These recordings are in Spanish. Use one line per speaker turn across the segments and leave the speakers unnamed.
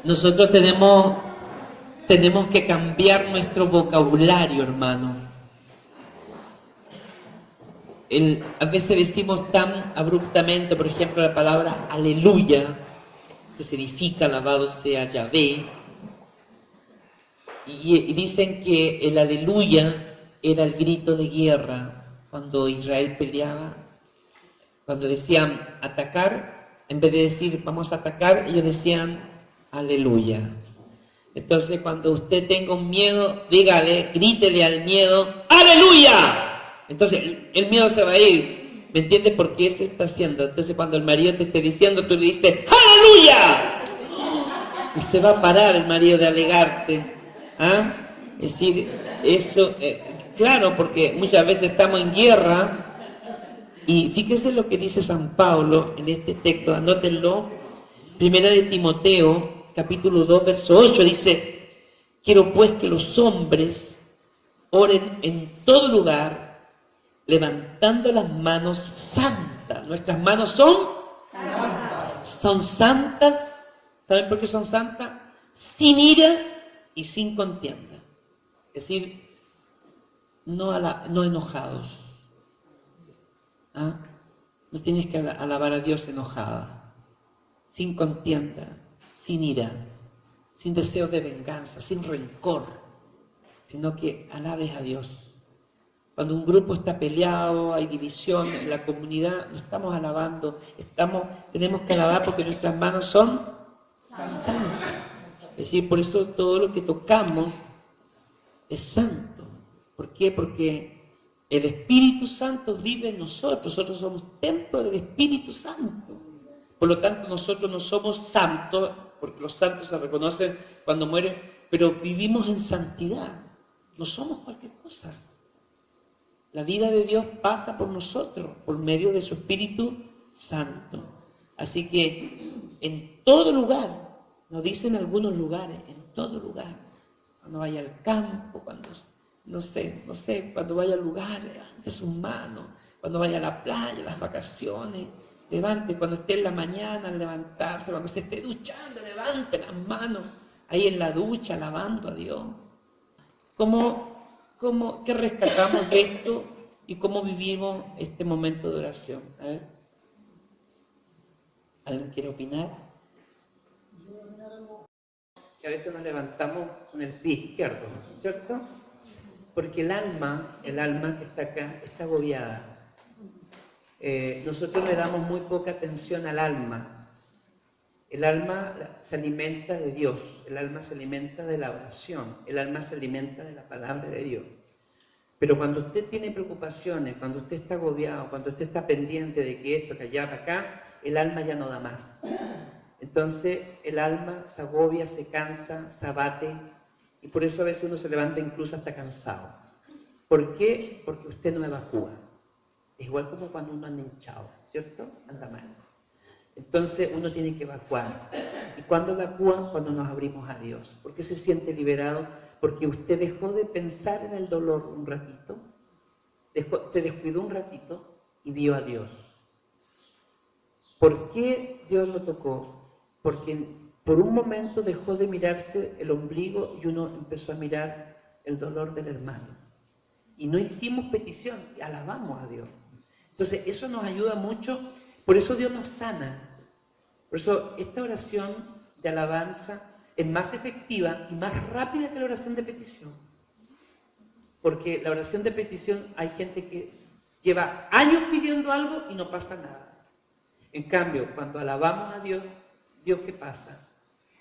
Nosotros tenemos que cambiar nuestro vocabulario, hermano. A veces decimos tan abruptamente, por ejemplo, la palabra aleluya, que significa alabado sea Yahvé, y dicen que el aleluya era el grito de guerra cuando Israel peleaba. Cuando decían atacar, en vez de decir vamos a atacar, ellos decían aleluya. Entonces, cuando usted tenga un miedo, dígale, grítele al miedo, ¡aleluya! Entonces, el miedo se va a ir. ¿Me entiendes por qué se está haciendo? Entonces, cuando el marido te esté diciendo, tú le dices, ¡aleluya! Y se va a parar el marido de alegarte. ¿Ah? Es decir, eso, claro, porque muchas veces estamos en guerra. Y fíjese lo que dice San Pablo en este texto, anótenlo. Primera de Timoteo, capítulo 2, verso 8, dice: quiero pues que los hombres oren en todo lugar, levantando las manos santas. Nuestras manos son santas. Son santas. ¿Saben por qué son santas? Sin ira y sin contienda. Es decir, no enojados. ¿Ah? No tienes que alabar a Dios enojada, sin contienda, sin ira, sin deseo de venganza, sin rencor, sino que alabes a Dios. Cuando un grupo está peleado, hay división en la comunidad, no estamos alabando, tenemos que alabar porque nuestras manos son santas. Es decir, por eso todo lo que tocamos es santo. ¿Por qué? Porque el Espíritu Santo vive en nosotros somos templo del Espíritu Santo. Por lo tanto, nosotros no somos santos, porque los santos se reconocen cuando mueren, pero vivimos en santidad. No somos cualquier cosa. La vida de Dios pasa por nosotros, por medio de su Espíritu Santo. Así que en todo lugar, nos dicen algunos lugares, en todo lugar, cuando vaya al campo, cuando no sé, cuando vaya al lugar, levante sus manos, cuando vaya a la playa, las vacaciones, levante, cuando esté en la mañana, al levantarse, cuando se esté duchando, levante las manos, ahí en la ducha, alabando a Dios. ¿Qué rescatamos de esto y cómo vivimos este momento de oración? A ver, ¿alguien quiere opinar? Que a veces nos levantamos con el pie izquierdo, ¿cierto? Porque el alma que está acá está agobiada. Nosotros le damos muy poca atención al alma. El alma se alimenta de Dios, el alma se alimenta de la oración, el alma se alimenta de la palabra de Dios. Pero cuando usted tiene preocupaciones, cuando usted está agobiado, cuando usted está pendiente de que esto, que allá, para acá, el alma ya no da más. Entonces el alma se agobia, se cansa, se abate, y por eso a veces uno se levanta incluso hasta cansado. ¿Por qué? Porque usted no evacúa. Es igual como cuando uno anda hinchado, ¿cierto? Anda mal. Entonces uno tiene que evacuar. ¿Y cuándo evacúa? Cuando nos abrimos a Dios. ¿Por qué se siente liberado? Porque usted dejó de pensar en el dolor un ratito, se descuidó un ratito y vio a Dios. ¿Por qué Dios lo tocó? Porque por un momento dejó de mirarse el ombligo y uno empezó a mirar el dolor del hermano. Y no hicimos petición, alabamos a Dios. Entonces eso nos ayuda mucho, por eso Dios nos sana. Por eso esta oración de alabanza es más efectiva y más rápida que la oración de petición. Porque la oración de petición hay gente que lleva años pidiendo algo y no pasa nada. En cambio, cuando alabamos a Dios, ¿Dios qué pasa?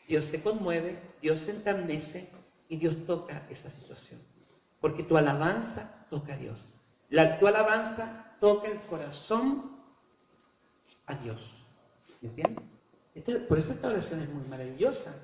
Dios se conmueve, Dios se enternece y Dios toca esa situación. Porque tu alabanza toca a Dios. Tu alabanza toca el corazón a Dios. ¿Me entiendes? Por eso esta oración es muy maravillosa.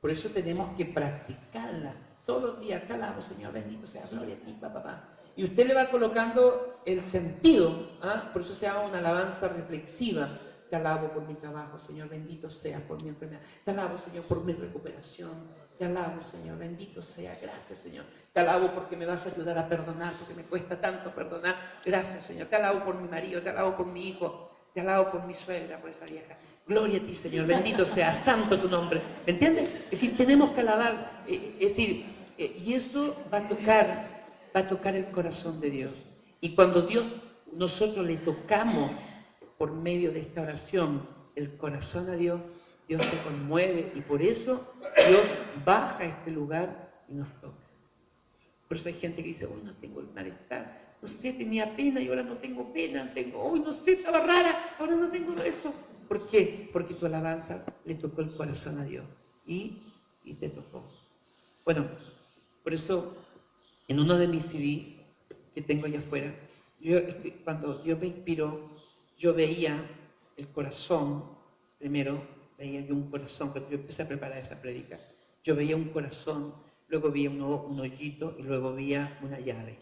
Por eso tenemos que practicarla todos los días. Te alabo, Señor, bendito sea, gloria a ti, papá. Y usted le va colocando el sentido. Por eso se llama una alabanza reflexiva. Te alabo por mi trabajo, Señor, bendito sea por mi enfermedad. Te alabo, Señor, por mi recuperación. Te alabo, Señor, bendito sea. Gracias, Señor. Te alabo porque me vas a ayudar a perdonar, porque me cuesta tanto perdonar. Gracias, Señor. Te alabo por mi marido, te alabo por mi hijo, te alabo por mi suegra, por esa vieja. Gloria a ti, Señor, bendito sea, santo tu nombre. ¿Me entiendes? Es decir, tenemos que alabar, es decir, y eso va a tocar el corazón de Dios. Y cuando nosotros le tocamos por medio de esta oración el corazón a Dios, Dios se conmueve y por eso Dios baja a este lugar y nos toca. Por eso hay gente que dice, hoy no tengo el malestar, no sé, tenía pena y ahora no tengo pena, hoy no sé, estaba rara, ahora no tengo eso. ¿Por qué? Porque tu alabanza le tocó el corazón a Dios y te tocó. Bueno, por eso en uno de mis CD que tengo allá afuera, cuando Dios me inspiró, yo veía el corazón, primero veía yo un corazón, cuando yo empecé a preparar esa prédica, yo veía un corazón, luego veía un hoyito y luego veía una llave.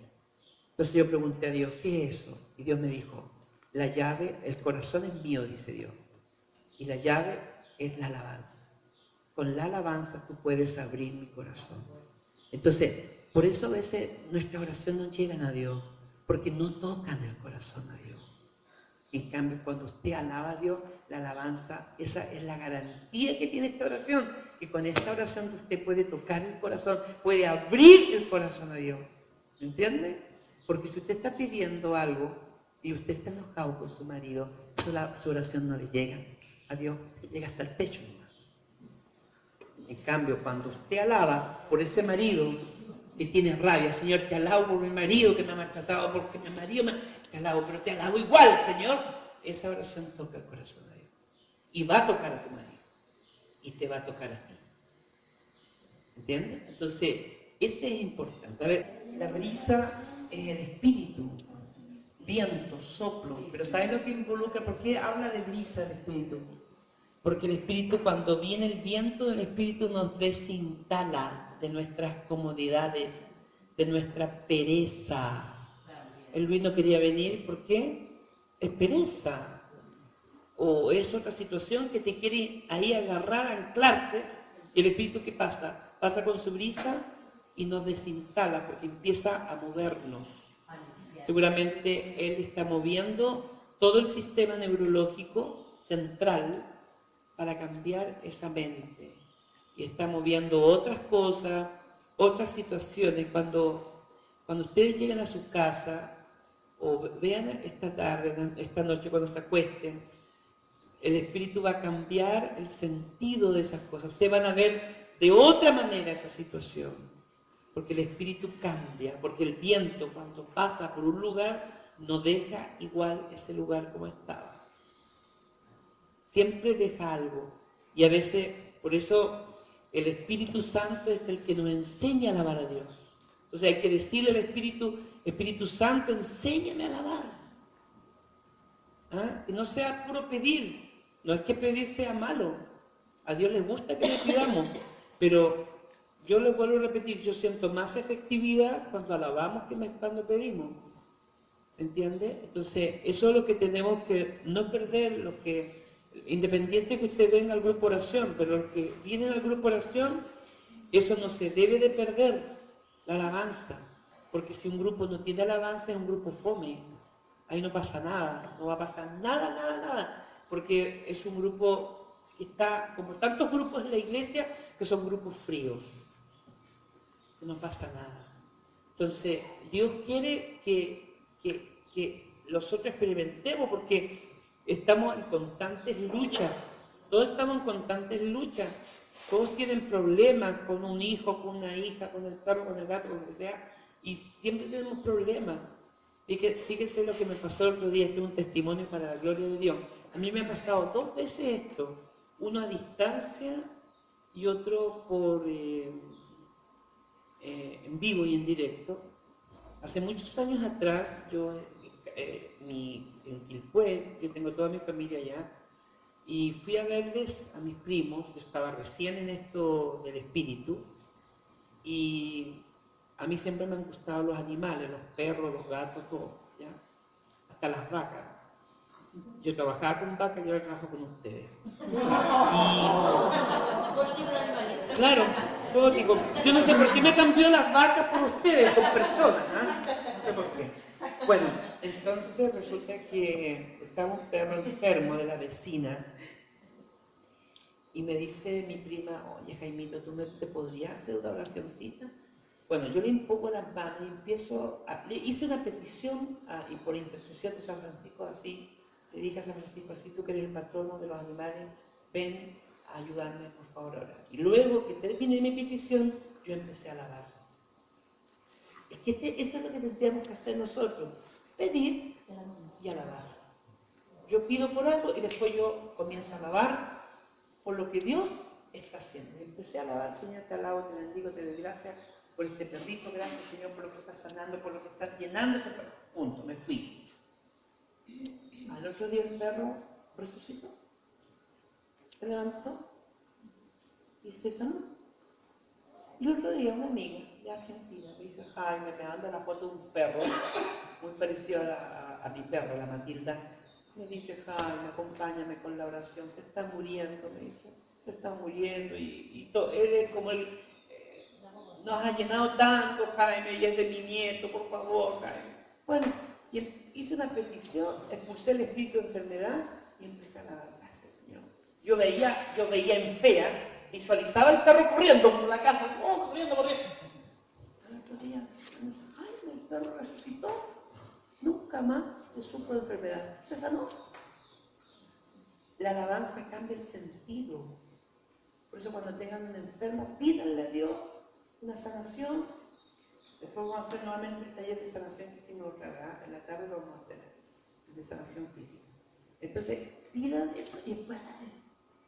Entonces yo pregunté a Dios, ¿qué es eso? Y Dios me dijo, la llave, el corazón es mío, dice Dios, y la llave es la alabanza. Con la alabanza tú puedes abrir mi corazón. Entonces, por eso a veces nuestras oraciones no llegan a Dios, porque no tocan el corazón a Dios. En cambio, cuando usted alaba a Dios, la alabanza, esa es la garantía que tiene esta oración, que con esta oración usted puede tocar el corazón, puede abrir el corazón a Dios. ¿Me entiende? Porque si usted está pidiendo algo y usted está enojado con su marido, su oración no le llega a Dios, llega hasta el techo. En cambio, cuando usted alaba por ese marido que tiene rabia, Señor, te alabo por mi marido que me ha maltratado, porque mi marido te alabo, pero te alabo igual, Señor. Esa oración toca el corazón de Dios. Y va a tocar a tu marido. Y te va a tocar a ti. ¿Entiendes? Entonces, este es importante. A ver, la brisa es el espíritu, viento, soplo. Pero ¿sabes lo que involucra? ¿Por qué habla de brisa el espíritu? Porque el espíritu, cuando viene el viento del espíritu, nos desinstala de nuestras comodidades, de nuestra pereza. El Luis no quería venir, ¿por qué? Es pereza. O es otra situación que te quiere ahí agarrar, anclarte. Y el espíritu, ¿qué pasa? Pasa con su brisa y nos desinstala porque empieza a movernos. Seguramente él está moviendo todo el sistema neurológico central para cambiar esa mente. Y está moviendo otras cosas, otras situaciones. Cuando ustedes llegan a su casa, o vean esta tarde, esta noche cuando se acuesten, el espíritu va a cambiar el sentido de esas cosas. Ustedes van a ver de otra manera esa situación. Porque el espíritu cambia, porque el viento cuando pasa por un lugar no deja igual ese lugar como estaba. Siempre deja algo. Y a veces, por eso, el Espíritu Santo es el que nos enseña a alabar a Dios. Entonces hay que decirle al Espíritu Santo, enséñame a alabar. ¿Ah? Que no sea puro pedir. No es que pedir sea malo. A Dios le gusta que le pidamos. Pero yo les vuelvo a repetir, yo siento más efectividad cuando alabamos que cuando pedimos. ¿Entiende? Entonces, eso es lo que tenemos que no perder, lo que... Independiente que usted venga al grupo oración, pero los que vienen al grupo oración, eso no se debe de perder, la alabanza. Porque si un grupo no tiene alabanza, es un grupo fome. Ahí no pasa nada, no va a pasar nada. Porque es un grupo que está, como tantos grupos en la iglesia, que son grupos fríos. Que no pasa nada. Entonces, Dios quiere que nosotros experimentemos, porque estamos en constantes luchas, todos estamos en constantes luchas, todos tienen problemas con un hijo, con una hija, con el perro, con el gato, con lo que sea, y siempre tenemos problemas. Fíjense lo que me pasó el otro día, este es un testimonio para la gloria de Dios. A mí me ha pasado 2 veces esto, uno a distancia y otro por en vivo y en directo. Hace muchos años atrás, yo en Quilpué, yo tengo toda mi familia allá, y fui a verles a mis primos, yo estaba recién en esto del espíritu, y a mí siempre me han gustado los animales, los perros, los gatos, todo, ¿ya? Hasta las vacas. Yo trabajaba con vacas y ahora trabajo con ustedes. Claro, todo tipo. Yo no sé por qué me cambió las vacas por ustedes, con personas, ¿eh? No sé por qué. Bueno, entonces resulta que estaba un perro enfermo de la vecina Y me dice mi prima, oye Jaimito, ¿tú no te podrías hacer una oracioncita? Bueno, yo le impongo las manos y le hice una petición y por intercesión de San Francisco así, le dije a San Francisco así, tú que eres el patrono de los animales, ven a ayudarme por favor a orar. Y luego que terminé mi petición, yo empecé a alabar. Es que eso es lo que tendríamos que hacer nosotros, pedir y alabar. Yo pido por algo y después yo comienzo a alabar por lo que Dios está haciendo. Empecé a alabar, Señor, te alabo, te bendigo, te doy gracias por este perrito, gracias, Señor, por lo que estás sanando, por lo que estás llenando. Punto, me fui. Al otro día el perro resucitó, se levantó y se sanó. Y el otro día una amiga de Argentina me dice, Jaime, me manda la foto de un perro muy parecido a mi perro, la Matilda. Me dice, Jaime, acompáñame con la oración, se está muriendo, me dice, se está muriendo y él es como el, nos ha llenado tanto, Jaime, y es de mi nieto, por favor, Jaime. Bueno, y hice una petición, expulsé el espíritu de enfermedad y empecé a dar gracias, Señor. Yo veía en fea, visualizaba el perro corriendo por la casa, corriendo. Al otro día, me dice, Jaime, el perro resucitó. Nunca más se supo de enfermedad. Se sanó. La alabanza cambia el sentido. Por eso cuando tengan un enfermo, pídanle a Dios una sanación. Después vamos a hacer nuevamente el taller de sanación que hicimos otra vez. En la tarde lo vamos a hacer de sanación física. Entonces, pidan eso y después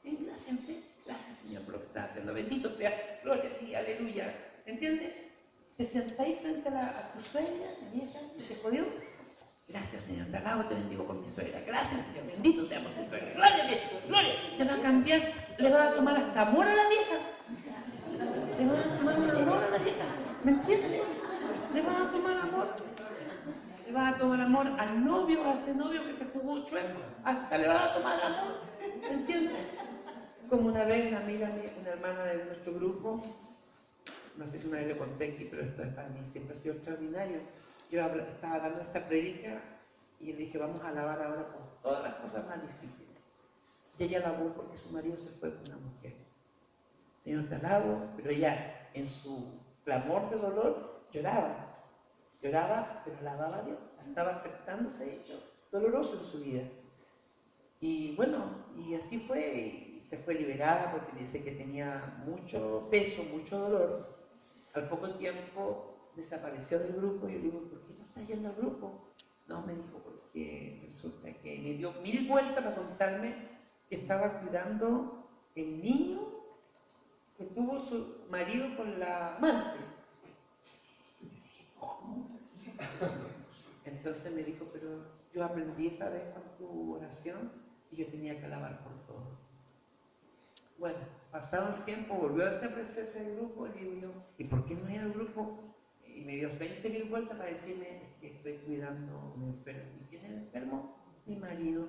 den gracias en fe. Gracias, Señor, por lo que estás haciendo. Bendito sea. Gloria a ti, aleluya. ¿Entiendes? Te sentáis frente a tu suegra, la vieja, y te jodió. Gracias, Señor, te alabo, te bendigo por mi suegra. Gracias, Señor, bendito seamos mi suegra. Gloria a Dios, gloria. Te va a cambiar, le va a tomar hasta amor a la vieja. Le va a tomar un amor a la vieja. ¿Me entiendes? Le va a tomar amor. Le va a tomar amor al novio, a ese novio que te jugó chueco. Hasta le va a tomar amor. ¿Me entiendes? Como una vez una amiga mía, una hermana de nuestro grupo, no sé si una vez le conté aquí, pero esto es para mí siempre ha sido extraordinario. Yo estaba dando esta prédica y le dije, vamos a alabar ahora por todas las cosas más difíciles. Y ella alabó porque su marido se fue con una mujer. Señor, te alabo, pero ella en su clamor de dolor lloraba, pero alababa a Dios. Estaba aceptando ese hecho doloroso en su vida. Y bueno, y así fue, y se fue liberada porque dice que tenía mucho peso, mucho dolor. Al poco tiempo desapareció del grupo y yo le digo, ¿por qué no estás yendo al grupo? No, me dijo, porque resulta que me dio 1000 vueltas para contarme que estaba cuidando el niño que tuvo su marido con la amante. Y yo dije, ¿cómo? Entonces me dijo, pero yo aprendí esa vez con tu oración y yo tenía que alabar por todo. Bueno, pasado el tiempo, volvió a desaparecerse el grupo y digo yo, ¿y por qué no hay al grupo? Y me dio 20.000 vueltas para decirme, es que estoy cuidando a un enfermo. ¿Y quién es el enfermo? Mi marido.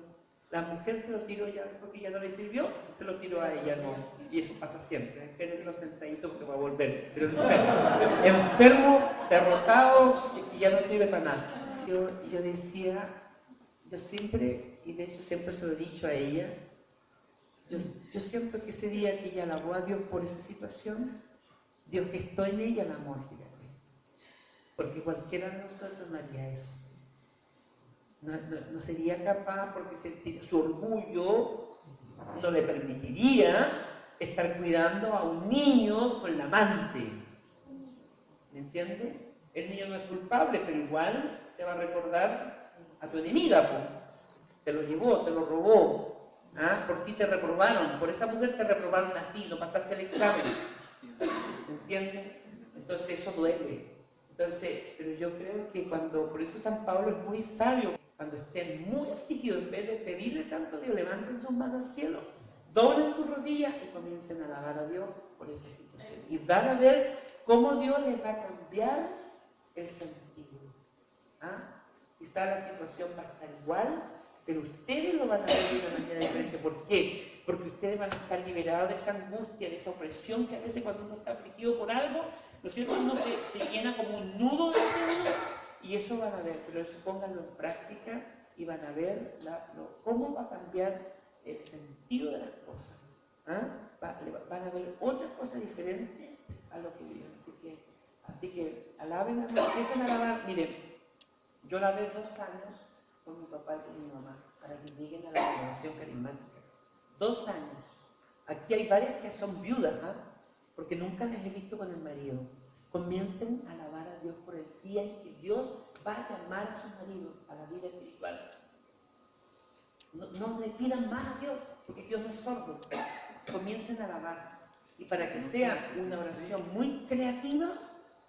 La mujer se lo tiró ya porque ya no le sirvió, se lo tiró a ella, no. Y eso pasa siempre, espérenlo sentadito porque va a volver. Pero enfermo, derrotado, y ya no sirve para nada. Yo decía, yo siempre, y de hecho siempre se lo he dicho a ella, yo siento que ese día que ella alabó a Dios por esa situación, Dios gestó en ella el amor, fíjate. Porque cualquiera de nosotros no haría eso. No sería capaz porque su orgullo no le permitiría estar cuidando a un niño con la amante. ¿Me entiendes? El niño no es culpable, pero igual te va a recordar a tu enemiga, pues. Te lo llevó, te lo robó. Por ti te reprobaron, por esa mujer te reprobaron a ti, no pasaste el examen. ¿Me entiendes? Entonces eso duele. Entonces, pero yo creo que por eso San Pablo es muy sabio, cuando estén muy afligidos, en vez de pedirle tanto a Dios, levanten sus manos al cielo, doblen sus rodillas y comiencen a alabar a Dios por esa situación. Y van a ver cómo Dios les va a cambiar el sentido. Quizá la situación va a estar igual, pero ustedes lo van a ver de una manera diferente. ¿Por qué? Porque ustedes van a estar liberados de esa angustia, de esa opresión que a veces cuando uno está afligido por algo, ¿no es cierto? Uno se llena como un nudo de uno, y eso van a ver, pero eso pónganlo en práctica y van a ver cómo va a cambiar el sentido de las cosas. Van a ver otra cosa diferente a lo que viven. Así que alaben a Dios, empiecen a alabar. Miren, yo alabé 2 años con mi papá y con mi mamá para que lleguen a la renovación carismática. 2 años. Aquí hay varias que son viudas, porque nunca les he visto con el marido. Comiencen a alabar a Dios por el día en que Dios va a llamar a sus maridos a la vida espiritual. No le pidan más a Dios, porque Dios no es sordo. Comiencen a alabar. Y para que sea una oración muy creativa,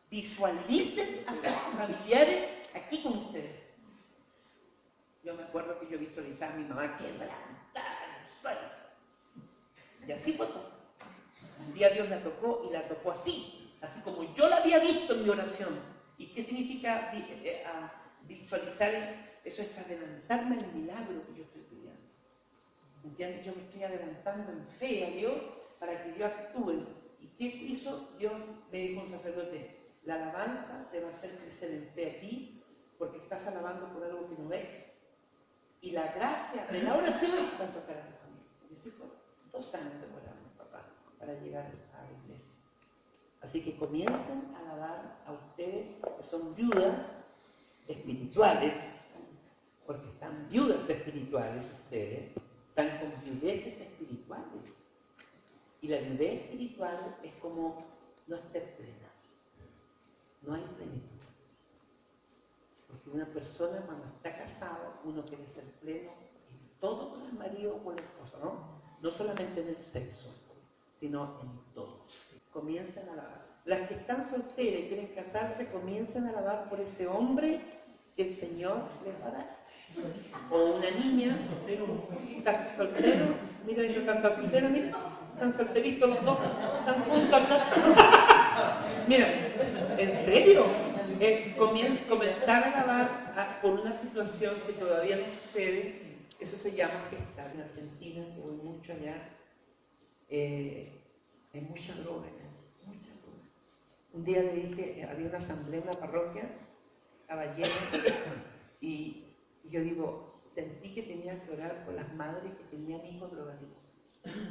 visualicen a sus familiares aquí con ustedes. Yo me acuerdo que yo visualizaba a mi mamá quebrantada, visualizada. Y así fue todo. Un día Dios la tocó y la tocó así como yo la había visto en mi oración. ¿Y qué significa visualizar? Eso es adelantarme al milagro que yo estoy pidiendo. ¿Entiendes? Yo me estoy adelantando en fe a Dios para que Dios actúe. ¿Y qué hizo? Dios me dijo un sacerdote, la alabanza te va a hacer crecer en fe a ti, porque estás alabando por algo que no ves. Y la gracia de la oración va a tocar a tu familia. Mis hijos, 2 años demoramos, papá, para llegar a la iglesia. Así que comiencen a alabar a ustedes que son viudas espirituales, porque están viudas espirituales ustedes, están con viudeces espirituales. Y la viudez espiritual es como no estar plena. No hay plenitud. Porque una persona cuando está casado, uno quiere ser pleno en todo con el marido o con la esposa, ¿no? No solamente en el sexo, sino en todo. Comiencen a alabar. Las que están solteras y quieren casarse, comiencen a alabar por ese hombre que el Señor les va a dar. O una niña, está soltero, mira, ellos están solteros, mira, están solteritos los dos, están juntos acá. Mira, ¿en serio? Comenzar a alabar por una situación que todavía no sucede, eso se llama gestar. En Argentina, que voy mucho allá, hay mucha droga allá, mucha droga. Un día le dije, había una asamblea en la parroquia, estaba llena, y yo digo, sentí que tenía que orar por las madres que tenían hijos drogadictos.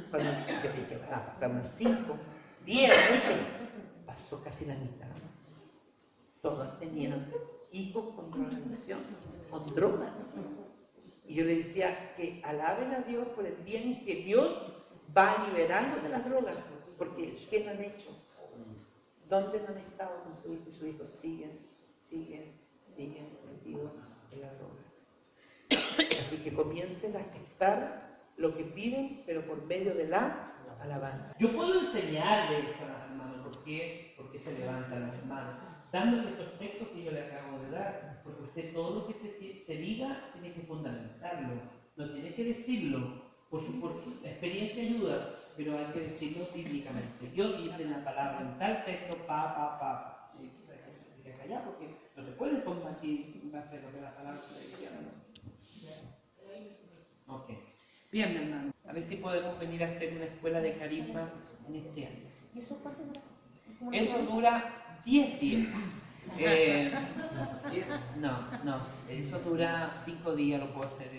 Cuando yo dije, van a pasar unos 5, 10, mucho, pasó casi la mitad. Todos tenían hijos con drogadicción, con drogas. Y yo le decía que alaben a Dios por el bien que Dios va liberando de las drogas, porque ¿qué no han hecho? ¿Dónde no han estado con su hijo? Y sus hijos siguen metidos en la droga. Así que comiencen a gestar lo que piden, pero por medio de la alabanza. Yo puedo enseñarle esto a las hermanas, ¿por qué? Porque se levantan las hermanas, dándole estos textos que yo le acabo de dar, porque usted todo lo que se diga tiene que fundamentarlo, no tiene que decirlo, por la experiencia ayuda, pero hay que decirlo bíblicamente. Dios dice en la palabra, en tal texto, pa. Y la gente se queda callada porque no te pueden combatir en base a lo que la palabra se le dice, ¿no? Ok. Bien, hermano. A ver si podemos venir a hacer una escuela de carisma en este año.
¿Y eso cuánto dura?
Eso dura 10 días. No, eso dura 5 días, lo puedo hacer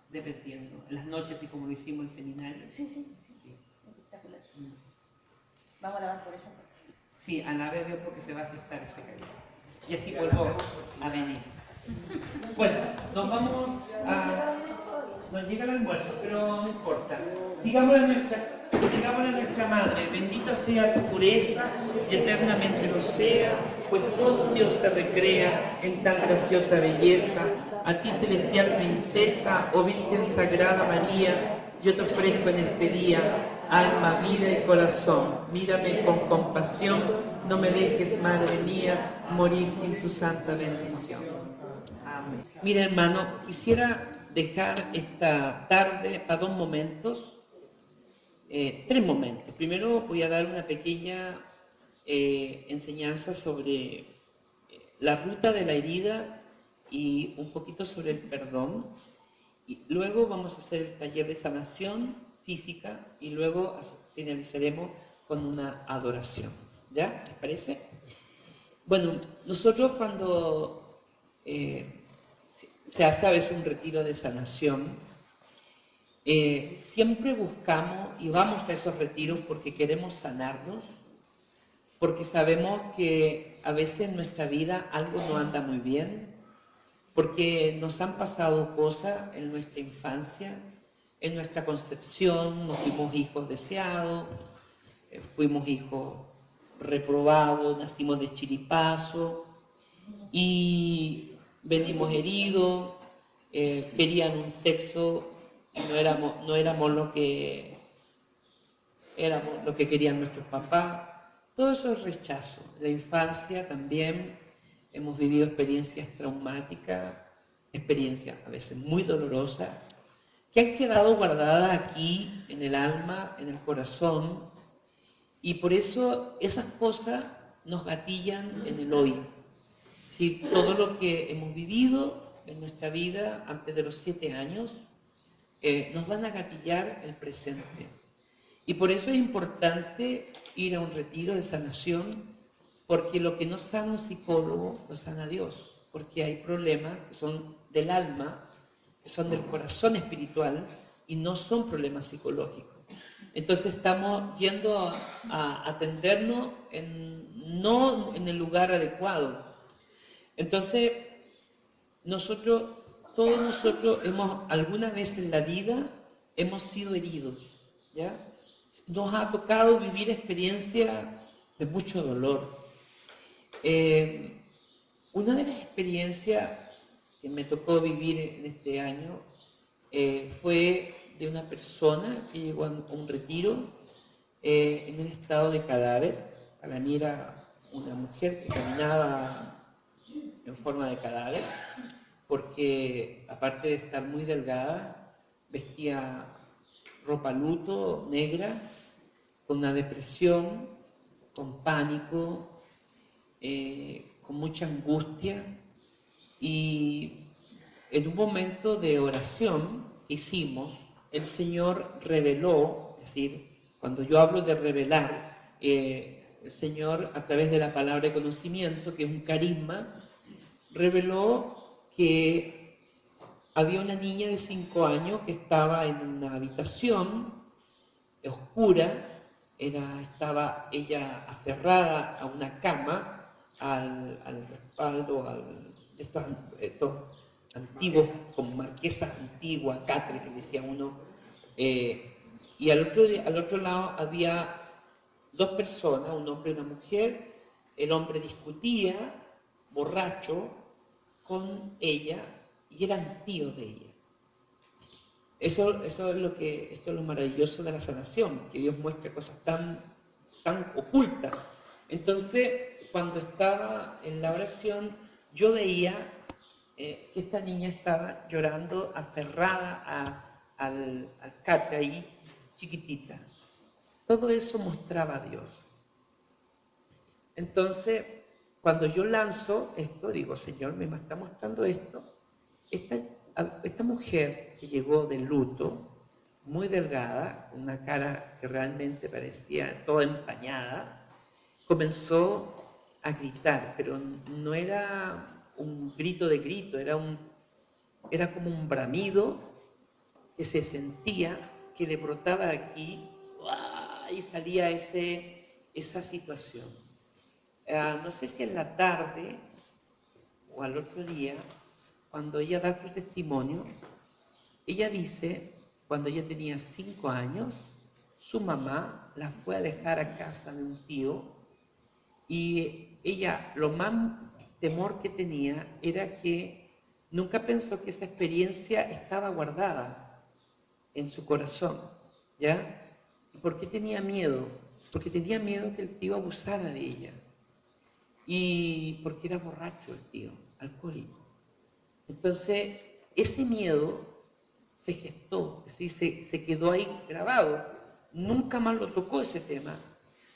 dependiendo. En las noches, y como lo hicimos en el seminario.
Sí. Espectacular. Vamos a alabar por eso.
Sí, alabe a Dios porque se va a gestar ese carisma. Y así vuelvo a venir. Bueno, nos llega el almuerzo, pero no importa. Digámosle a nuestra Madre, bendita sea tu pureza y eternamente lo sea, pues todo Dios se recrea en tan graciosa belleza. A ti, celestial princesa, oh Virgen Sagrada María, yo te ofrezco en este día alma, vida y corazón. Mírame con compasión, no me dejes, Madre mía, morir sin tu santa bendición. Amén. Mira, hermano, quisiera dejar esta tarde para 2 momentos, 3 momentos. Primero voy a dar una pequeña enseñanza sobre la ruta de la herida y un poquito sobre el perdón. Y luego vamos a hacer el taller de sanación física y luego finalizaremos con una adoración. ¿Ya? ¿Les parece? Bueno, nosotros cuando se hace a veces un retiro de sanación, siempre buscamos y vamos a esos retiros porque queremos sanarnos, porque sabemos que a veces en nuestra vida algo no anda muy bien, porque nos han pasado cosas en nuestra infancia, en nuestra concepción, nos fuimos hijos deseados, fuimos hijos reprobados, nacimos de chiripazo y venimos heridos, querían un sexo y no éramos lo que querían nuestros papás. Todo eso es rechazo. La infancia también hemos vivido experiencias traumáticas, experiencias a veces muy dolorosas, que han quedado guardadas aquí en el alma, en el corazón, y por eso esas cosas nos gatillan en el hoy. Es decir, todo lo que hemos vivido en nuestra vida antes de los 7 años nos van a gatillar el presente. Y por eso es importante ir a un retiro de sanación, porque lo que no sana un psicólogo, lo sana Dios, porque hay problemas que son del alma, que son del corazón espiritual, y no son problemas psicológicos. Entonces estamos yendo a atendernos no en el lugar adecuado. Entonces, todos nosotros alguna vez en la vida hemos sido heridos, ¿ya? Nos ha tocado vivir experiencias de mucho dolor. Una de las experiencias que me tocó vivir en este año fue de una persona que llegó a un retiro en un estado de cadáver. Para mí era una mujer que caminaba en forma de cadáver, porque aparte de estar muy delgada, vestía ropa luto negra, con una depresión, con pánico, con mucha angustia, y en un momento de oración que hicimos, el Señor reveló, es decir, cuando yo hablo de revelar, el Señor a través de la palabra de conocimiento, que es un carisma, reveló que había una niña de 5 años que estaba en una habitación oscura, estaba ella aferrada a una cama, al respaldo, estos antiguos, como marquesas antiguas, catre, que decía uno, y al otro lado había 2 personas, un hombre y una mujer. El hombre discutía, borracho, con ella, y eran tíos de ella. Esto es lo maravilloso de la sanación, que Dios muestra cosas tan ocultas. Entonces, cuando estaba en la oración, yo veía que esta niña estaba llorando, aferrada al catre ahí, chiquitita. Todo eso mostraba a Dios. Entonces, cuando yo lanzo esto, digo, Señor, me está mostrando esto. Esta mujer que llegó de luto, muy delgada, una cara que realmente parecía toda empañada, comenzó a gritar, pero no era un grito de grito, era como un bramido que se sentía, que le brotaba aquí, y salía esa situación. No sé si en la tarde o al otro día, cuando ella da su testimonio, ella dice, cuando ella tenía 5 años, su mamá la fue a dejar a casa de un tío, y ella, lo más temor que tenía era que nunca pensó que esa experiencia estaba guardada en su corazón, ¿ya? ¿Por qué tenía miedo? Porque tenía miedo que el tío abusara de ella. Y porque era borracho el tío, alcohólico. Entonces, ese miedo se gestó, es decir, se quedó ahí grabado. Nunca más lo tocó ese tema,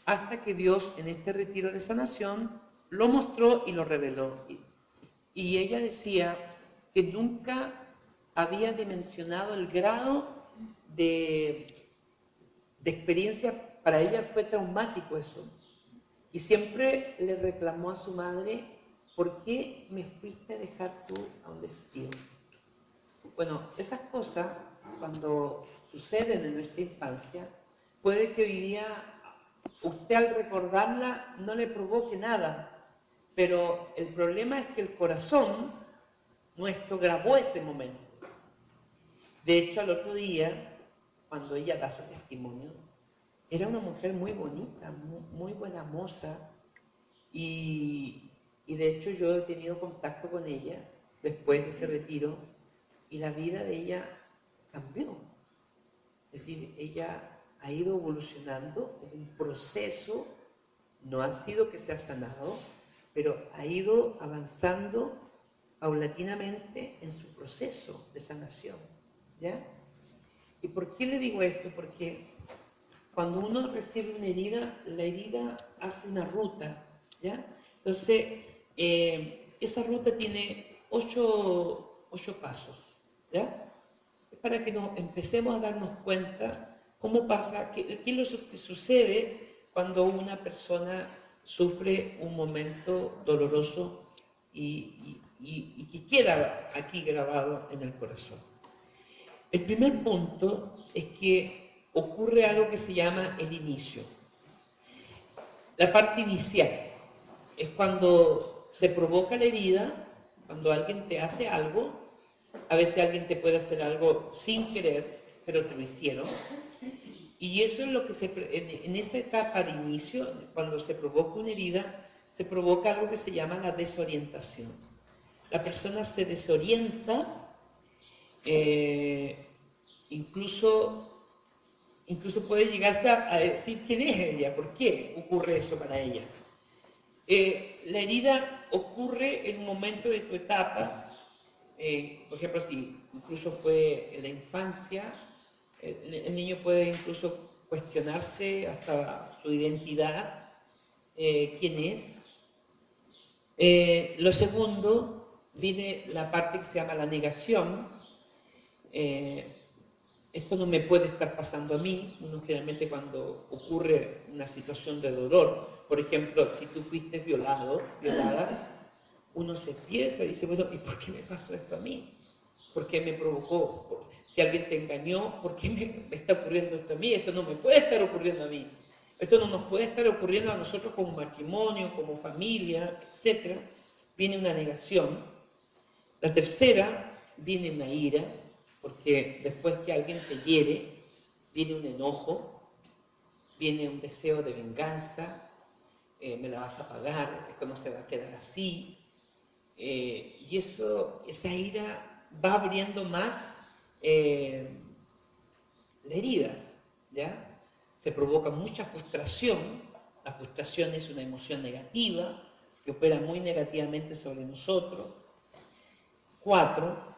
hasta que Dios en este retiro de sanación lo mostró y lo reveló. Y ella decía que nunca había dimensionado el grado de experiencia. Para ella fue traumático eso. Y siempre le reclamó a su madre, ¿por qué me fuiste a dejar tú a un tío? Bueno, esas cosas, cuando suceden en nuestra infancia, puede que hoy día usted al recordarla no le provoque nada, pero el problema es que el corazón nuestro grabó ese momento. De hecho, al otro día, cuando ella da su testimonio, era una mujer muy bonita, muy buena moza, y de hecho yo he tenido contacto con ella después de ese retiro, y la vida de ella cambió. Es decir, ella ha ido evolucionando en un proceso, no ha sido que se ha sanado, pero ha ido avanzando paulatinamente en su proceso de sanación, ¿ya? ¿Y por qué le digo esto? Porque cuando uno recibe una herida, la herida hace una ruta, ¿ya? Entonces, esa ruta tiene 8 pasos, ¿ya? Es para que nos empecemos a darnos cuenta cómo pasa, qué es lo que sucede cuando una persona sufre un momento doloroso y que queda aquí grabado en el corazón. El primer punto es que ocurre algo que se llama el inicio. La parte inicial es cuando se provoca la herida, cuando alguien te hace algo. A veces alguien te puede hacer algo sin querer, pero te lo hicieron. Y eso es lo que en esa etapa de inicio, cuando se provoca una herida, se provoca algo que se llama la desorientación. La persona se desorienta, incluso puede llegarse a decir quién es ella, por qué ocurre eso para ella. La herida ocurre en un momento de tu etapa. Por ejemplo, si incluso fue en la infancia, el niño puede incluso cuestionarse hasta su identidad, quién es. Lo segundo, viene la parte que se llama la negación. Esto no me puede estar pasando a mí. Uno generalmente cuando ocurre una situación de dolor, por ejemplo, si tú fuiste violada, uno se empieza y dice, bueno, ¿y por qué me pasó esto a mí? ¿Por qué me provocó? Si alguien te engañó, ¿por qué me está ocurriendo esto a mí? Esto no me puede estar ocurriendo a mí. Esto no nos puede estar ocurriendo a nosotros como matrimonio, como familia, etc. Viene una negación. La tercera, viene una ira, porque después que alguien te hiere, viene un enojo, viene un deseo de venganza, me la vas a pagar, esto no se va a quedar así. Y esa ira va abriendo más la herida, ¿ya? Se provoca mucha frustración. La frustración es una emoción negativa que opera muy negativamente sobre nosotros. 4.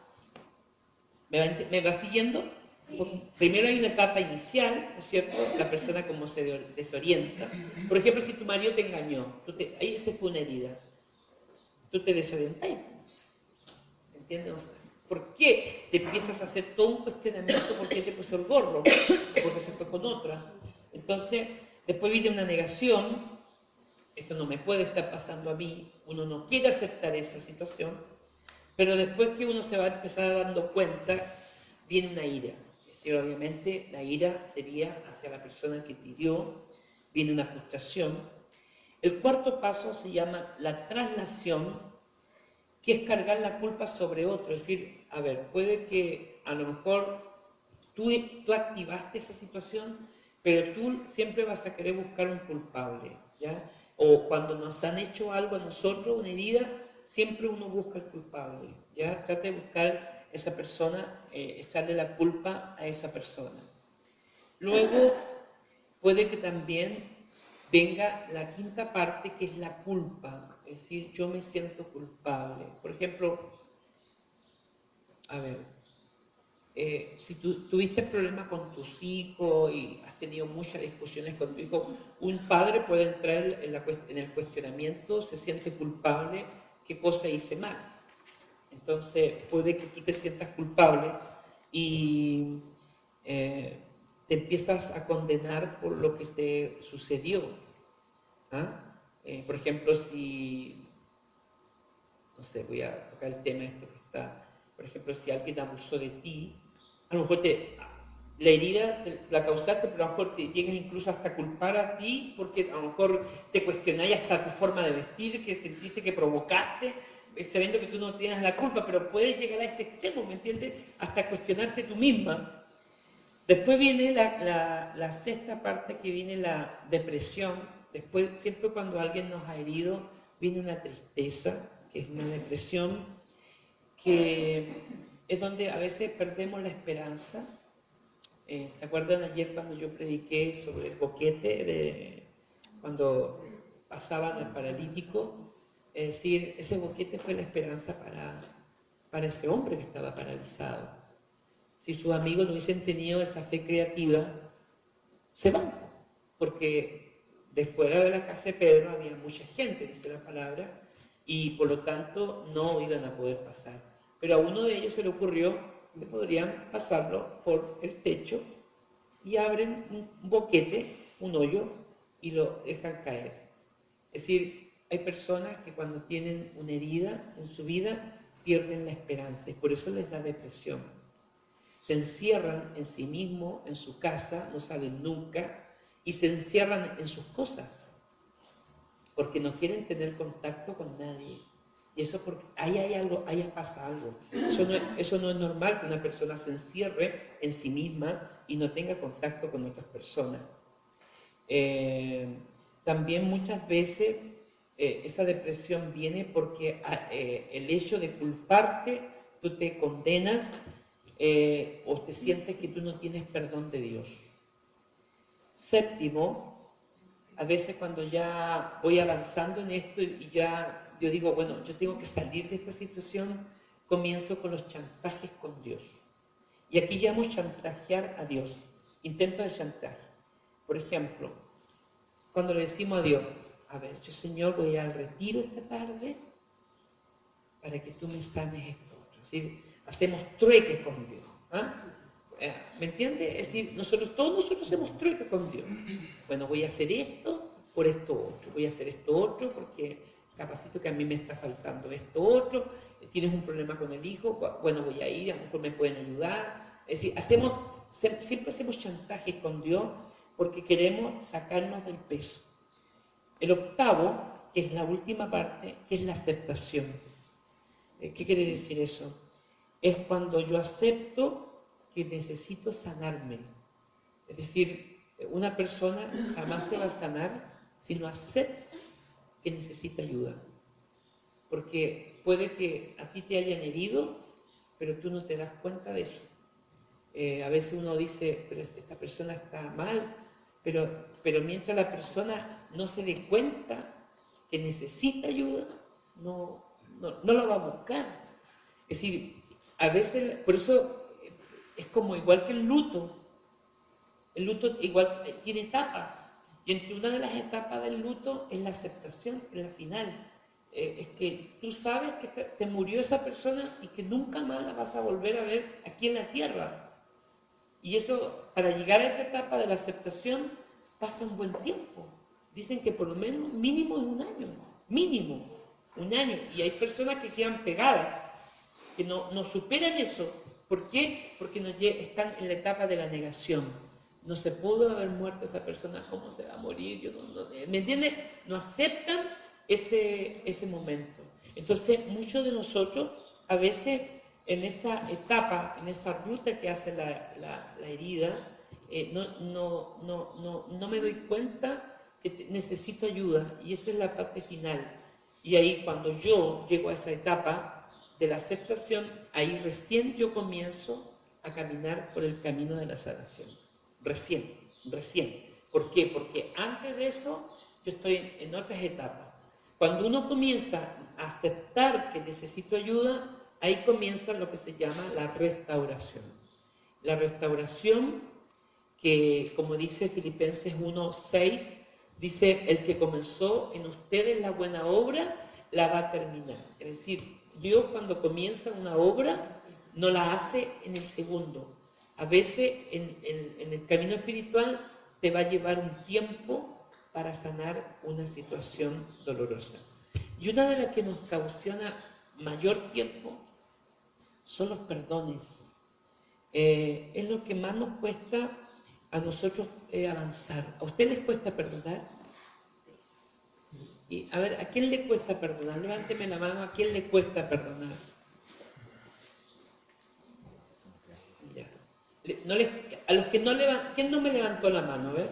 ¿Me va siguiendo? Sí. Primero hay una etapa inicial, ¿no es cierto? La persona como se desorienta. Por ejemplo, si tu marido te engañó, ahí se fue una herida. Tú te desorientas. ¿Entiendes? ¿Por qué te empiezas a hacer todo un cuestionamiento? ¿Por qué te puso el gorro? Porque se fue con otra. Entonces, después viene una negación. Esto no me puede estar pasando a mí. Uno no quiere aceptar esa situación. Pero después que uno se va a empezar dando cuenta, viene una ira. Es decir, obviamente, la ira sería hacia la persona que te hirió. Viene una frustración. El cuarto paso se llama la traslación, que es cargar la culpa sobre otro. Es decir, a ver, puede que a lo mejor tú activaste esa situación, pero tú siempre vas a querer buscar un culpable, ¿ya? O cuando nos han hecho algo a nosotros, una herida, siempre uno busca el culpable, ¿ya? Trata de buscar esa persona, echarle la culpa a esa persona. Luego, puede que también venga la quinta parte, que es la culpa. Es decir, yo me siento culpable. Por ejemplo, a ver, si tú tuviste problemas con tus hijos y has tenido muchas discusiones con tu hijo, un padre puede entrar en el cuestionamiento, se siente culpable, ¿qué cosa hice mal? Entonces, puede que tú te sientas culpable y te empiezas a condenar por lo que te sucedió. ¿Ah? Por ejemplo, si, no sé, voy a tocar el tema esto que está, por ejemplo, si alguien abusó de ti, a lo mejor la herida la causaste, pero a lo mejor te llegas incluso hasta culpar a ti, porque a lo mejor te cuestionáis hasta tu forma de vestir, que sentiste que provocaste, sabiendo que tú no tienes la culpa, pero puedes llegar a ese extremo, ¿me entiendes? Hasta cuestionarte tú misma. Después viene la sexta parte, que viene la depresión. Después, siempre cuando alguien nos ha herido, viene una tristeza, que es una depresión, que es donde a veces perdemos la esperanza. ¿Se acuerdan ayer cuando yo prediqué sobre el boquete, cuando pasaban al paralítico? Es decir, ese boquete fue la esperanza para ese hombre que estaba paralizado. Si sus amigos no hubiesen tenido esa fe creativa, se van, porque de fuera de la casa de Pedro había mucha gente, dice la palabra, y por lo tanto no iban a poder pasar. Pero a uno de ellos se le ocurrió que podrían pasarlo por el techo y abren un boquete, un hoyo, y lo dejan caer. Es decir, hay personas que cuando tienen una herida en su vida pierden la esperanza y por eso les da depresión. Se encierran en sí mismos, en su casa, no salen nunca, y se encierran en sus cosas, porque no quieren tener contacto con nadie. Y eso porque ahí hay algo, ahí pasa algo. Eso no es normal, que una persona se encierre en sí misma y no tenga contacto con otras personas. También muchas veces esa depresión viene porque el hecho de culparte, tú te condenas o te sientes que tú no tienes perdón de Dios. Séptimo, a veces cuando ya voy avanzando en esto y ya yo digo, bueno, yo tengo que salir de esta situación, comienzo con los chantajes con Dios. Y aquí llamo chantajear a Dios, intento de chantaje. Por ejemplo, cuando le decimos a Dios, a ver, yo Señor voy a ir al retiro esta tarde para que tú me sanes esto otro. Es decir, hacemos trueques con Dios. ¿Ah? ¿Me entiendes? Es decir, todos nosotros hacemos trueques con Dios. Bueno, voy a hacer esto por esto otro, voy a hacer esto otro porque capacito que a mí me está faltando esto otro, tienes un problema con el hijo, bueno, voy a ir, a lo mejor me pueden ayudar. Es decir, siempre hacemos chantajes con Dios porque queremos sacarnos del peso. El octavo, que es la última parte, que es la aceptación. ¿Qué quiere decir eso? Es cuando yo acepto que necesito sanarme. Es decir, una persona jamás se va a sanar si no acepta que necesita ayuda. Porque puede que a ti te hayan herido, pero tú no te das cuenta de eso. A veces uno dice, pero esta persona está mal, pero mientras la persona no se dé cuenta que necesita ayuda, no la va a buscar. Es decir, a veces, por eso es como igual que el luto. El luto igual tiene etapas. Y entre una de las etapas del luto es la aceptación, en la final. Es que tú sabes que te murió esa persona y que nunca más la vas a volver a ver aquí en la tierra. Y eso, para llegar a esa etapa de la aceptación, pasa un buen tiempo. Dicen que por lo menos mínimo es un año. Mínimo, un año. Y hay personas que quedan pegadas, que no superan eso. ¿Por qué? Porque están en la etapa de la negación. No se pudo haber muerto esa persona, ¿cómo se va a morir? ¿Me entiendes? No aceptan ese momento. Entonces, muchos de nosotros, a veces, en esa etapa, en esa ruta que hace la herida, no me doy cuenta que necesito ayuda, y esa es la parte final. Y ahí, cuando yo llego a esa etapa de la aceptación, ahí recién yo comienzo a caminar por el camino de la sanación. Recién. ¿Por qué? Porque antes de eso yo estoy en otras etapas. Cuando uno comienza a aceptar que necesito ayuda, ahí comienza lo que se llama la restauración. La restauración que, como dice Filipenses 1:6, dice, el que comenzó en ustedes la buena obra, la va a terminar. Es decir, Dios cuando comienza una obra, no la hace en el segundo. A veces en el camino espiritual te va a llevar un tiempo para sanar una situación dolorosa. Y una de las que nos ocasiona mayor tiempo son los perdones. es lo que más nos cuesta a nosotros avanzar. ¿A usted les cuesta perdonar? Y a ver, ¿a quién le cuesta perdonar? Levánteme la mano, ¿a quién le cuesta perdonar? Ya. No les, a los que no levantan, ¿quién no me levantó la mano? A ver.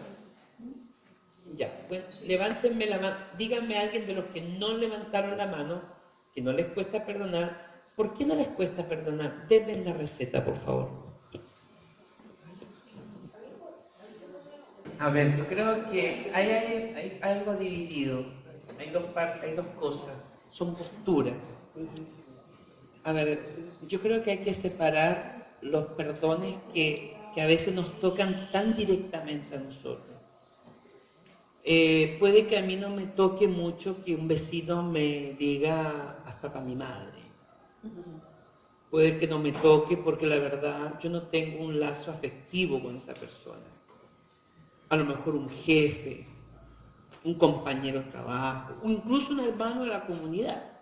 Ya, bueno, levántenme la mano, díganme a alguien de los que no levantaron la mano, que no les cuesta perdonar. ¿Por qué no les cuesta perdonar? Denme la receta, por favor. A ver, yo creo que hay algo dividido, hay dos cosas, son posturas. A ver, yo creo que hay que separar los perdones que a veces nos tocan tan directamente a nosotros. Puede que a mí no me toque mucho que un vecino me diga hasta para mi madre. Puede que no me toque porque la verdad yo no tengo un lazo afectivo con esa persona. A lo mejor un jefe, un compañero de trabajo, o incluso un hermano de la comunidad.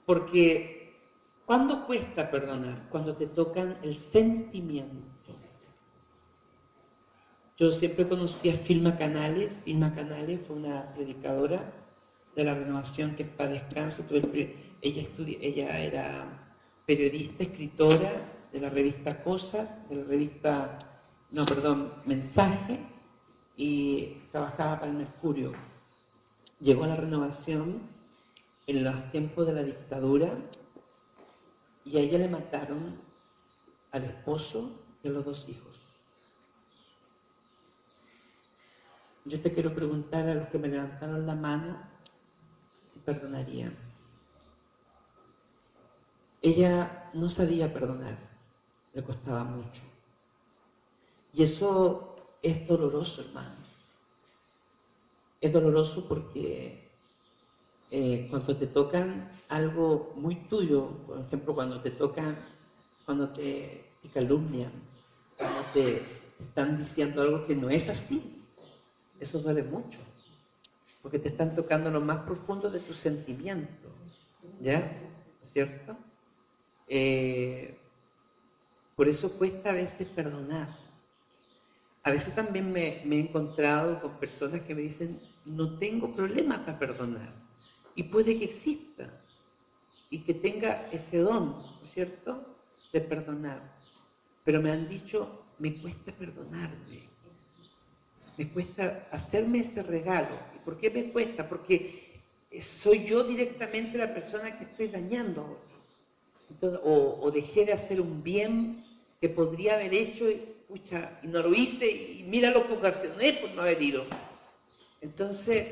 Porque ¿cuándo cuesta perdonar? Cuando te tocan el sentimiento. Yo siempre conocí a Filma Canales. Filma Canales fue una predicadora de la Renovación, que para descanso. Ella era periodista, escritora de la revista Cosa, de la revista, Mensaje, y trabajaba para el Mercurio. Llegó a la Renovación en los tiempos de la dictadura y a ella le mataron al esposo y a los 2 hijos. Yo te quiero preguntar a los que me levantaron la mano si perdonarían. Ella no sabía perdonar, le costaba mucho. Y eso es doloroso, hermano. Es doloroso porque cuando te tocan algo muy tuyo, por ejemplo, cuando te calumnian, cuando te están diciendo algo que no es así, eso duele mucho, porque te están tocando lo más profundo de tus sentimientos, ¿ya? ¿No es cierto? Por eso cuesta a veces perdonar. A veces también me he encontrado con personas que me dicen, no tengo problemas para perdonar. Y puede que exista, y que tenga ese don, ¿no es cierto?, de perdonar. Pero me han dicho, me cuesta perdonarme. Me cuesta hacerme ese regalo. ¿Y por qué me cuesta? Porque soy yo directamente la persona que estoy dañando a otros. Entonces, o dejé de hacer un bien que podría haber hecho y no lo hice y mira lo que ocasioné por no haber ido. Entonces,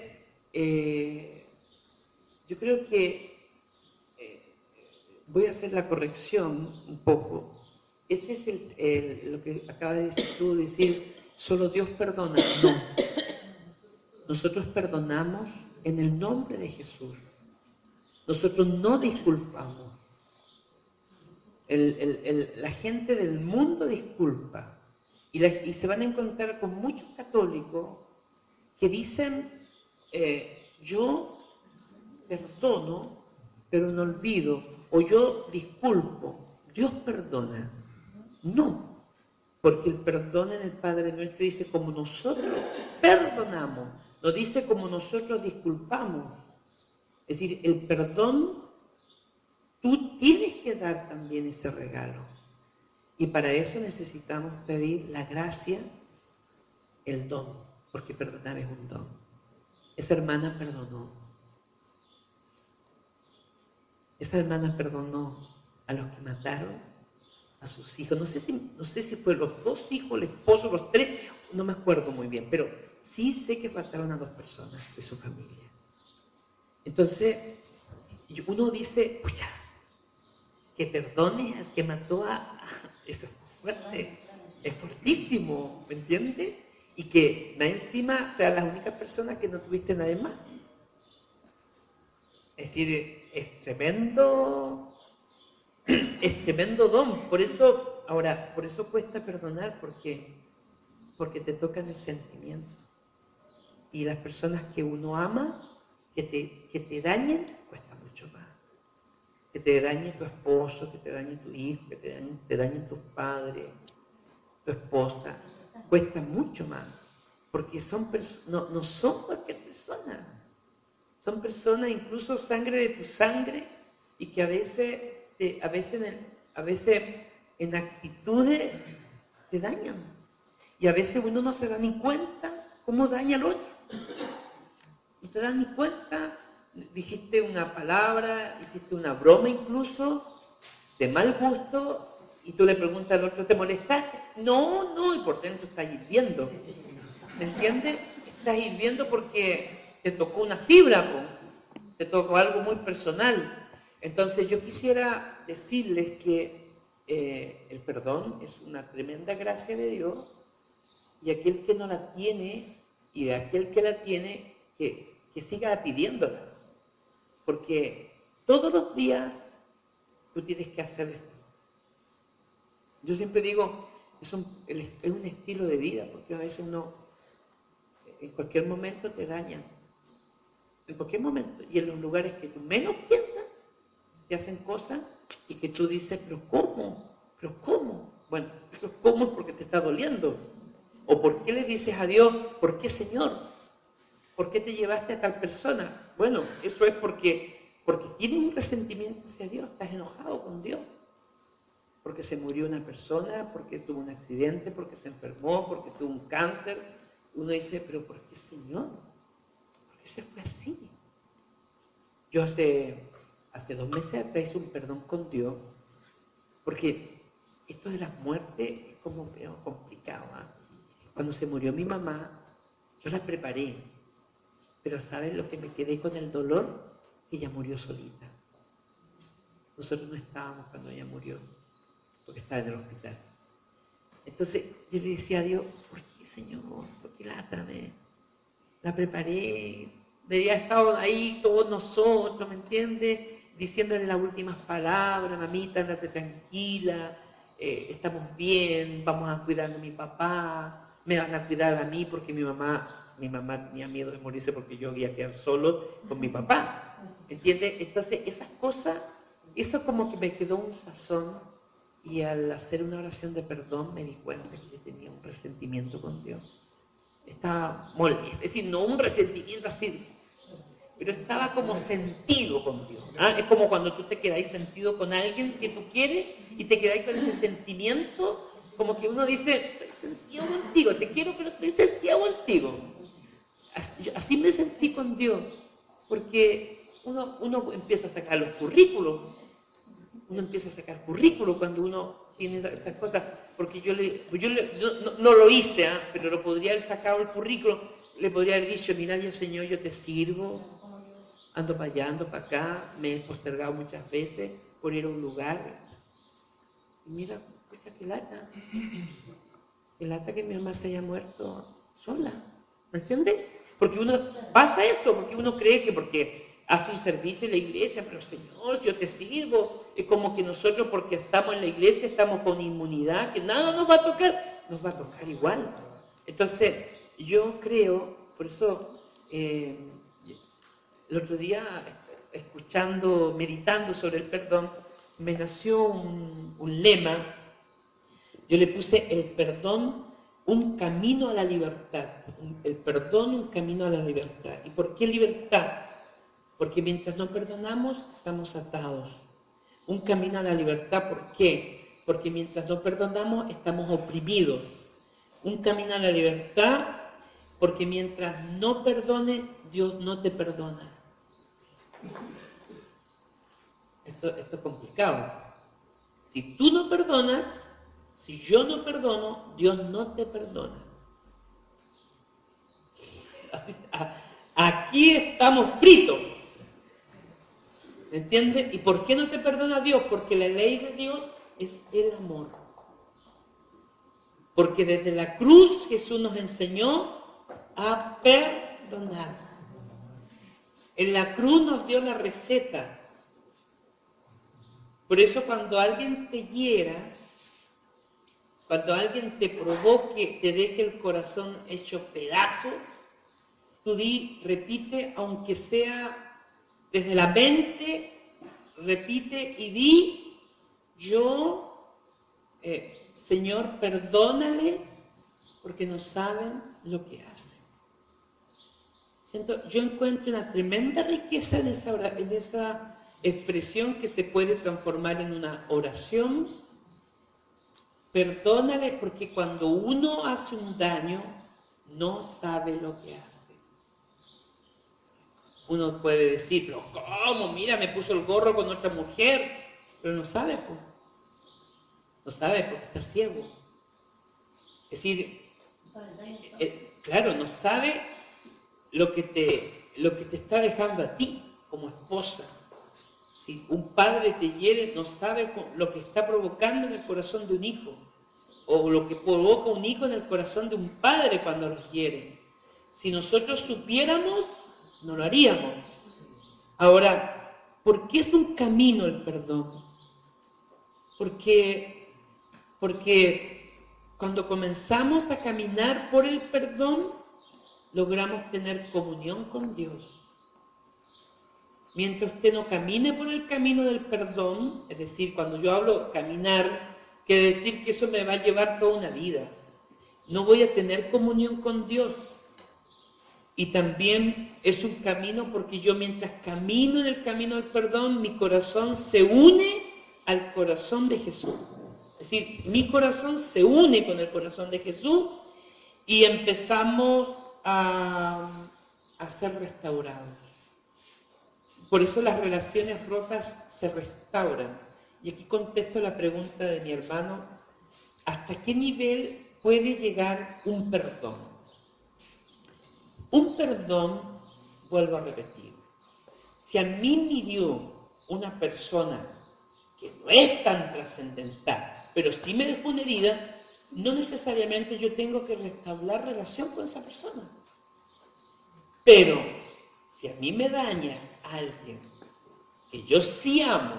yo creo que voy a hacer la corrección un poco. Ese es lo que acaba de decir tú, decir, solo Dios perdona. No. Nosotros perdonamos en el nombre de Jesús. Nosotros no disculpamos. La gente del mundo disculpa. Y se van a encontrar con muchos católicos que dicen, yo perdono, pero no olvido, o yo disculpo, Dios perdona. No, porque el perdón en el Padre Nuestro dice como nosotros perdonamos, no dice como nosotros disculpamos. Es decir, el perdón, tú tienes que dar también ese regalo. Y para eso necesitamos pedir la gracia, el don, porque perdonar es un don. Esa hermana perdonó. Esa hermana perdonó a los que mataron a sus hijos. No sé si fue los 2 hijos, el esposo, los 3, no me acuerdo muy bien, pero sí sé que mataron a 2 personas de su familia. Entonces, uno dice, pucha, que perdone al que mató eso es fuerte, es fortísimo, ¿me entiendes? Y que encima sea la única persona que no tuviste nadie más. Es decir, es tremendo don. Por eso cuesta perdonar, porque te tocan el sentimiento. Y las personas que uno ama, que te dañen, cuesta mucho más. que te dañe tu esposo, que te dañe tu hijo, que te dañen tus padres, tu esposa, cuesta mucho más, porque no son cualquier persona, son personas incluso sangre de tu sangre y que a veces en actitudes te dañan y a veces uno no se da ni cuenta cómo daña al otro, no te das ni cuenta, dijiste una palabra, hiciste una broma incluso de mal gusto. Y tú le preguntas al otro, ¿te molestaste? No, y por dentro estás hirviendo. ¿Me entiendes? Estás hirviendo porque te tocó una fibra, te tocó algo muy personal. Entonces yo quisiera decirles que el perdón es una tremenda gracia de Dios y aquel que no la tiene y de aquel que la tiene, que siga pidiéndola. Porque todos los días tú tienes que hacer esto. Yo siempre digo, es un estilo de vida, porque a veces uno, en cualquier momento te dañan. En cualquier momento. Y en los lugares que tú menos piensas, te hacen cosas y que tú dices, ¿pero cómo? ¿Pero cómo? Bueno, ¿pero cómo es porque te está doliendo? ¿O por qué le dices a Dios, ¿por qué, Señor? ¿Por qué te llevaste a tal persona? Bueno, eso es porque tienes un resentimiento hacia Dios, estás enojado con Dios. Porque se murió una persona, porque tuvo un accidente, porque se enfermó, porque tuvo un cáncer. Uno dice, pero ¿por qué, Señor? ¿Por qué se fue así? Yo hace 2 meses atrás hice un perdón con Dios, porque esto de las muertes es como complicado. Cuando se murió mi mamá, yo la preparé, pero ¿saben lo que me quedé con el dolor? Que ella murió solita. Nosotros no estábamos cuando ella murió, porque estaba en el hospital. Entonces yo le decía a Dios, ¿por qué, Señor? ¿Por qué látame? La preparé, debía estado ahí todos nosotros, ¿me entiendes? Diciéndole las últimas palabras, mamita, andate tranquila, estamos bien, vamos a cuidar a mi papá, me van a cuidar a mí porque mi mamá tenía miedo de morirse porque yo iba a quedar solo con mi papá, ¿entiendes? Entonces esas cosas, eso como que me quedó un sazón. Y al hacer una oración de perdón me di cuenta que yo tenía un resentimiento con Dios. Estaba molesto, es decir, no un resentimiento así, pero estaba como sentido con Dios. Es como cuando tú te quedáis sentido con alguien que tú quieres y te quedáis con ese sentimiento, como que uno dice, estoy sentido contigo, te quiero, pero estoy sentido contigo. Así me sentí con Dios, porque uno empieza a sacar los currículos. Uno empieza a sacar currículo cuando uno tiene estas cosas, porque yo no lo hice, pero lo podría haber sacado el currículo, le podría haber dicho, mira, ya Señor, yo te sirvo, ando para allá, ando para acá, me he postergado muchas veces por ir a un lugar, y mira, escucha qué lata que mi mamá se haya muerto sola, ¿me entiendes? Porque uno pasa eso, porque uno cree que porque hace un servicio en la iglesia, pero Señor, yo te sirvo. Es como que nosotros, porque estamos en la iglesia, estamos con inmunidad, que nada nos va a tocar, nos va a tocar igual. Entonces, yo creo, por eso, el otro día, escuchando, meditando sobre el perdón, me nació un lema. Yo le puse el perdón, un camino a la libertad. El perdón, un camino a la libertad. ¿Y por qué libertad? Porque mientras no perdonamos, estamos atados. Un camino a la libertad, ¿por qué? Porque mientras no perdonamos, estamos oprimidos. Un camino a la libertad, porque mientras no perdones, Dios no te perdona. Esto es complicado. Si tú no perdonas, si yo no perdono, Dios no te perdona. Aquí estamos fritos. ¿Me entiendes? ¿Y por qué no te perdona Dios? Porque la ley de Dios es el amor. Porque desde la cruz Jesús nos enseñó a perdonar. En la cruz nos dio la receta. Por eso cuando alguien te hiera, cuando alguien te provoque, te deje el corazón hecho pedazo, tú repite, aunque sea desde la mente, repite y di, Señor, perdónale porque no saben lo que hacen. Yo encuentro una tremenda riqueza en esa expresión que se puede transformar en una oración. Perdónale porque cuando uno hace un daño, no sabe lo que hace. Uno puede decir, pero ¿cómo? Mira, me puso el gorro con otra mujer. Pero no sabe, pues. No sabe porque está ciego. Es decir, claro, no sabe lo que te está dejando a ti como esposa. Si un padre te hiere, no sabe lo que está provocando en el corazón de un hijo, o lo que provoca un hijo en el corazón de un padre cuando los hiere. Si nosotros supiéramos, no lo haríamos. Ahora, ¿por qué es un camino el perdón? Porque cuando comenzamos a caminar por el perdón, logramos tener comunión con Dios. Mientras usted no camine por el camino del perdón, es decir, cuando yo hablo caminar, quiere decir que eso me va a llevar toda una vida. No voy a tener comunión con Dios. Y también es un camino porque yo mientras camino en el camino del perdón, mi corazón se une al corazón de Jesús. Es decir, mi corazón se une con el corazón de Jesús y empezamos a ser restaurados. Por eso las relaciones rotas se restauran. Y aquí contesto la pregunta de mi hermano, ¿hasta qué nivel puede llegar un perdón? Un perdón, vuelvo a repetir, si a mí me hirió una persona que no es tan trascendental, pero sí me dejó una herida, no necesariamente yo tengo que restaurar relación con esa persona. Pero si a mí me daña alguien que yo sí amo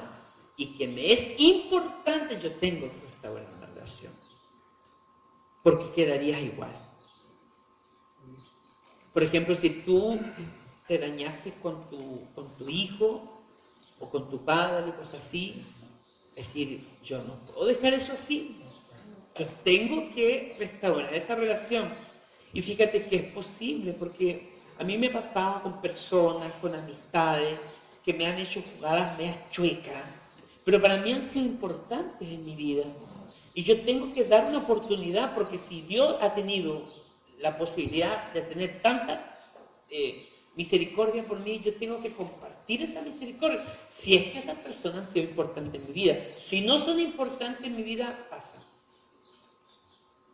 y que me es importante, yo tengo que restaurar una relación. Porque quedarías igual. Por ejemplo, si tú te dañaste con tu hijo o con tu padre y cosas así, es decir, yo no puedo dejar eso así. Yo tengo que restaurar esa relación. Y fíjate que es posible, porque a mí me pasaba con personas, con amistades, que me han hecho jugadas medias chuecas, pero para mí han sido importantes en mi vida. Y yo tengo que dar una oportunidad, porque si Dios ha tenido la posibilidad de tener tanta misericordia por mí, yo tengo que compartir esa misericordia. Si es que esas personas han sido importantes en mi vida. Si no son importantes en mi vida, pasa.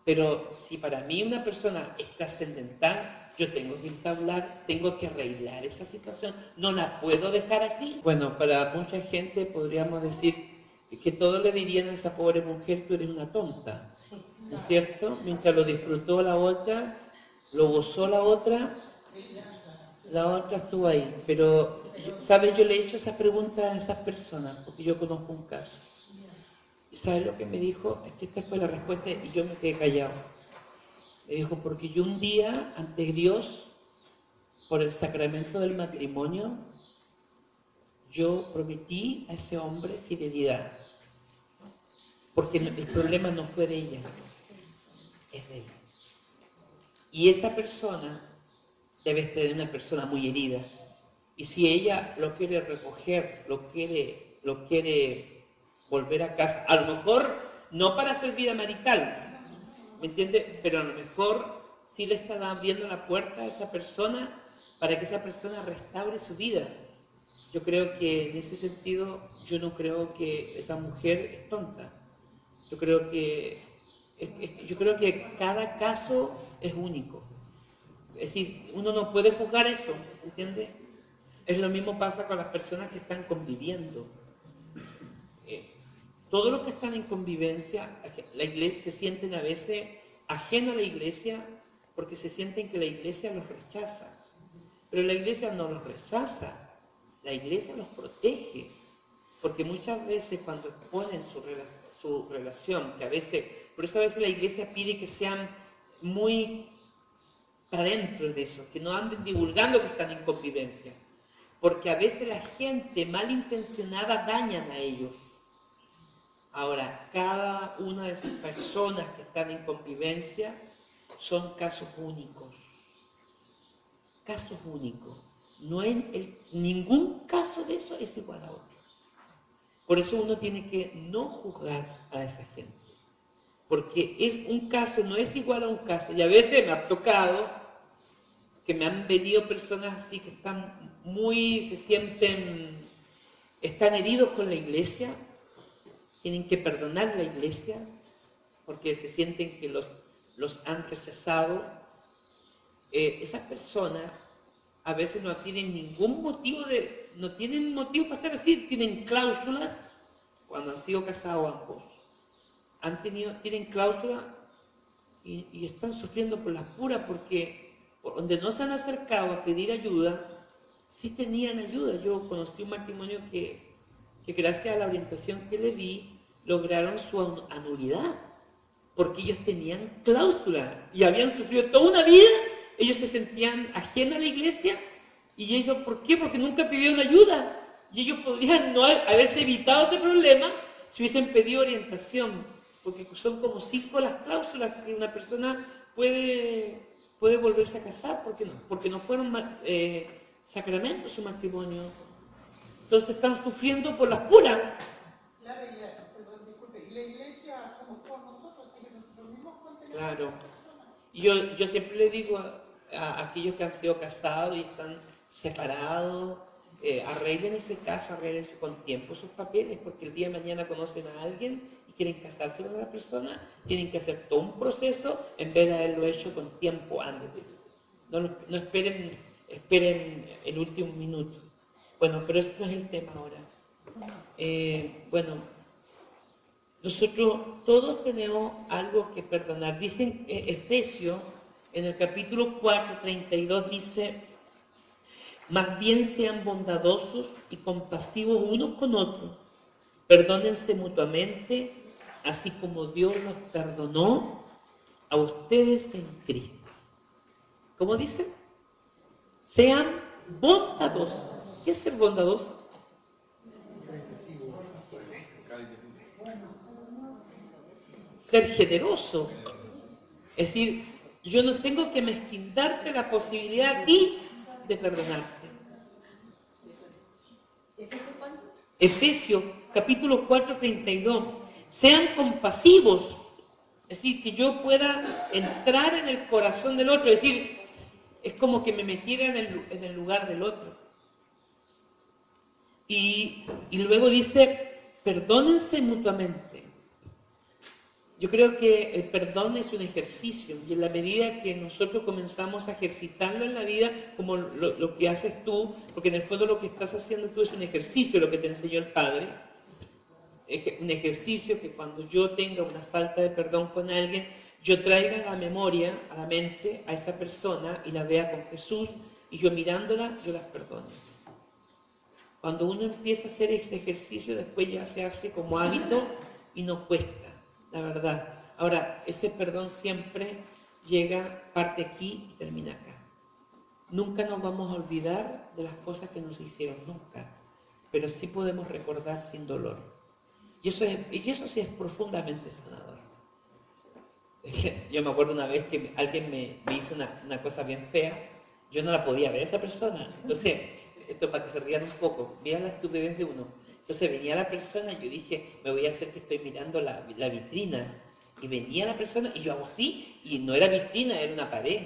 Pero si para mí una persona es trascendental, yo tengo que entablar, tengo que arreglar esa situación. No la puedo dejar así. Bueno, para mucha gente podríamos decir que todos le dirían a esa pobre mujer, tú eres una tonta. ¿No es cierto? Mientras lo disfrutó la otra, lo gozó la otra estuvo ahí. Pero, ¿sabes? Yo le he hecho esa pregunta a esas personas, porque yo conozco un caso. ¿Y sabes lo que me dijo? Es que esta fue la respuesta y yo me quedé callado. Me dijo, porque yo un día, ante Dios, por el sacramento del matrimonio, yo prometí a ese hombre fidelidad. Porque el problema no fue de ella, es de él. Y esa persona debe ser una persona muy herida. Y si ella lo quiere recoger, lo quiere volver a casa, a lo mejor no para hacer vida marital, ¿me entiende? Pero a lo mejor sí le está abriendo la puerta a esa persona para que esa persona restaure su vida. Yo creo que en ese sentido, yo no creo que esa mujer es tonta. Yo creo que cada caso es único. Es decir, uno no puede juzgar eso, ¿entiende? Es lo mismo pasa con las personas que están conviviendo. Todos los que están en convivencia, la iglesia, se sienten a veces ajenos a la iglesia porque se sienten que la iglesia los rechaza. Pero la iglesia no los rechaza, la iglesia los protege. Porque muchas veces cuando exponen su relación, que a veces, por eso a veces la iglesia pide que sean muy para dentro de eso, que no anden divulgando que están en convivencia. porque a veces la gente malintencionada dañan a ellos. Ahora, cada una de esas personas que están en convivencia son casos únicos. Casos únicos. Ningún caso de eso es igual a otro. Por eso uno tiene que no juzgar a esa gente. Porque un caso no es igual a un caso. Y a veces me ha tocado que me han venido personas así que están heridos con la iglesia, tienen que perdonar la iglesia, porque se sienten que los han rechazado. Esas personas a veces no tienen ningún motivo para estar así, tienen cláusulas cuando han sido casados ambos. Tienen cláusulas y están sufriendo por las puras, porque por donde no se han acercado a pedir ayuda, sí tenían ayuda. Yo conocí un matrimonio que gracias a la orientación que le di, lograron su anulidad, porque ellos tenían cláusula y habían sufrido toda una vida. Ellos se sentían ajenos a la iglesia y ellos, ¿por qué? Porque nunca pidieron ayuda y ellos podrían no haberse evitado ese problema si hubiesen pedido orientación, porque son como 5 las cláusulas que una persona puede volverse a casar, porque no fueron sacramentos su matrimonio. Entonces están sufriendo por las puras.
Claro, disculpe, y la iglesia somos todos nosotros, así que nosotros mismos contenemos.
Claro. Y yo siempre le digo a aquellos que han sido casados y están separados, arreglen ese caso, arreglense con tiempo sus papeles, porque el día de mañana conocen a alguien y quieren casarse con una persona, tienen que hacer todo un proceso en vez de haberlo hecho con tiempo antes. No esperen el último minuto. Bueno, pero ese no es el tema ahora. Nosotros todos tenemos algo que perdonar. Dice Efesios, en el capítulo 4, 32, dice: más bien sean bondadosos y compasivos unos con otros, perdónense mutuamente, así como Dios los perdonó a ustedes en Cristo. ¿Cómo dice? Sean bondadosos. ¿Qué es ser bondadoso? Ser generoso. Es decir, yo no tengo que mezquindarte la posibilidad a ti de perdonarte. Efesios capítulo 4, 32. Sean compasivos. Es decir, que yo pueda entrar en el corazón del otro. Es decir, es como que me metiera en el lugar del otro. Y luego dice, perdónense mutuamente. Yo creo que el perdón es un ejercicio, y en la medida que nosotros comenzamos a ejercitarlo en la vida, como lo que haces tú, porque en el fondo lo que estás haciendo tú es un ejercicio, lo que te enseñó el Padre, un ejercicio que cuando yo tenga una falta de perdón con alguien, yo traiga a la memoria, a la mente, a esa persona y la vea con Jesús, y yo mirándola, yo las perdono. Cuando uno empieza a hacer ese ejercicio, después ya se hace como hábito y no cuesta, la verdad. Ahora, ese perdón siempre parte aquí y termina acá. Nunca nos vamos a olvidar de las cosas que nos hicieron, nunca. Pero sí podemos recordar sin dolor. Y eso sí es profundamente sanador. Yo me acuerdo una vez que alguien me hizo una cosa bien fea. Yo no la podía ver a esa persona. Entonces, esto para que se rían un poco, vean la estupidez de uno. Entonces venía la persona y yo dije, me voy a hacer que estoy mirando la vitrina. Y venía la persona y yo hago así, y no era vitrina, era una pared.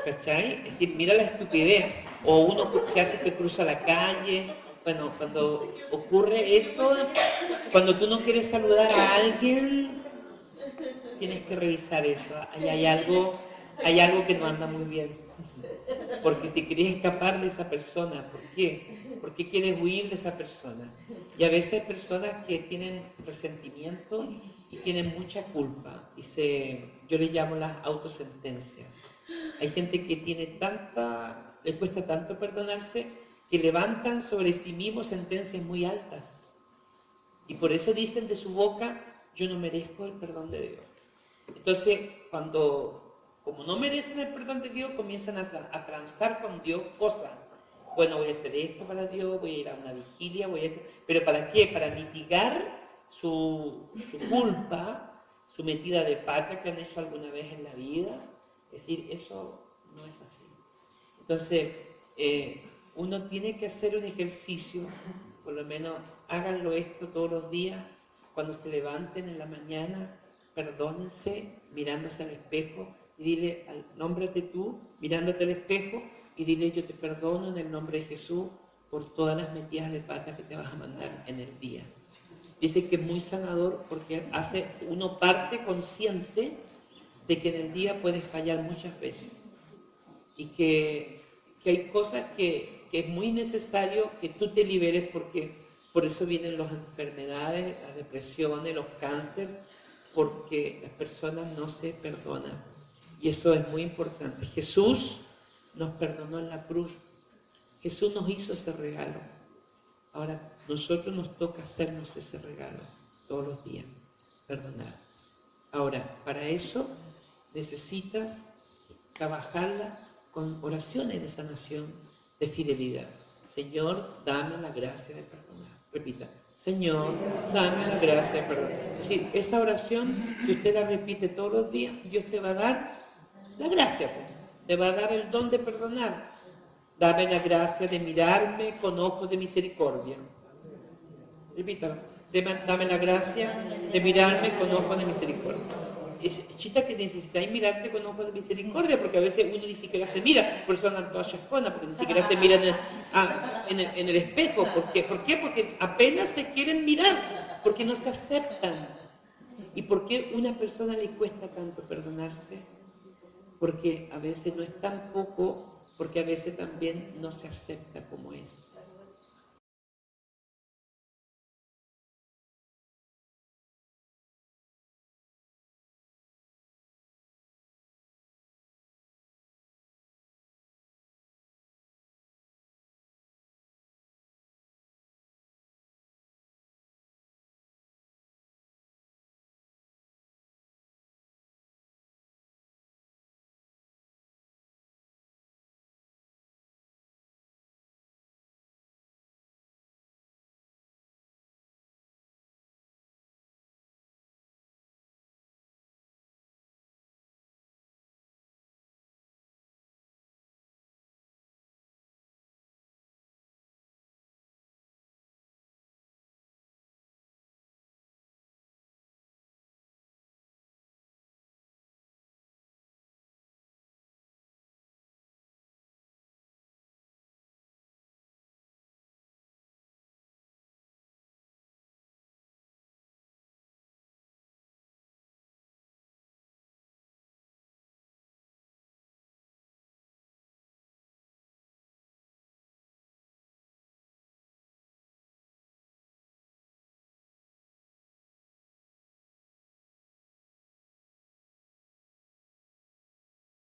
¿Cachai? Es decir, mira la estupidez. O uno se hace que cruza la calle. Bueno, cuando ocurre eso, cuando tú no quieres saludar a alguien, tienes que revisar eso. Ahí hay algo que no anda muy bien. Porque te quieres escapar de esa persona. ¿Por qué? Porque quieres huir de esa persona. Y a veces hay personas que tienen resentimiento y tienen mucha culpa. Yo le llamo las autosentencias. Hay gente que le cuesta tanto perdonarse, que levantan sobre sí mismos sentencias muy altas. Y por eso dicen de su boca, yo no merezco el perdón de Dios. Entonces, cuando como no merecen el perdón de Dios, comienzan a transar con Dios cosas. Bueno, voy a hacer esto para Dios, voy a ir a una vigilia, ¿pero para qué? Para mitigar su culpa, su metida de pata que han hecho alguna vez en la vida. Es decir, eso no es así. Entonces, uno tiene que hacer un ejercicio, por lo menos háganlo esto todos los días, cuando se levanten en la mañana, perdónense mirándose al espejo y dile, nómbrate tú mirándote al espejo y dile, yo te perdono en el nombre de Jesús por todas las metidas de pata que te vas a mandar en el día. Dice que es muy sanador porque hace uno parte consciente de que en el día puedes fallar muchas veces y que hay cosas que es muy necesario que tú te liberes, porque por eso vienen las enfermedades, las depresiones, los cánceres, porque las personas no se perdonan. Y eso es muy importante. Jesús nos perdonó en la cruz. Jesús nos hizo ese regalo. Ahora, nosotros nos toca hacernos ese regalo todos los días, perdonar. Ahora, para eso necesitas trabajarla con oraciones de sanación, de fidelidad. Señor, dame la gracia de perdonar. Repita, Señor, dame la gracia de perdonar. Es decir, esa oración, si usted la repite todos los días, Dios te va a dar la gracia, te va a dar el don de perdonar. Dame la gracia de mirarme con ojos de misericordia. Repítalo. Dame la gracia de mirarme con ojos de misericordia. Es chita que necesitáis mirarte con ojos de misericordia, porque a veces uno ni siquiera se mira, por eso andan todas chasconas, porque ni siquiera se miran en el espejo. ¿Por qué? Porque apenas se quieren mirar, porque no se aceptan. ¿Y por qué a una persona le cuesta tanto perdonarse? Porque a veces no es tan poco, porque a veces también no se acepta como es.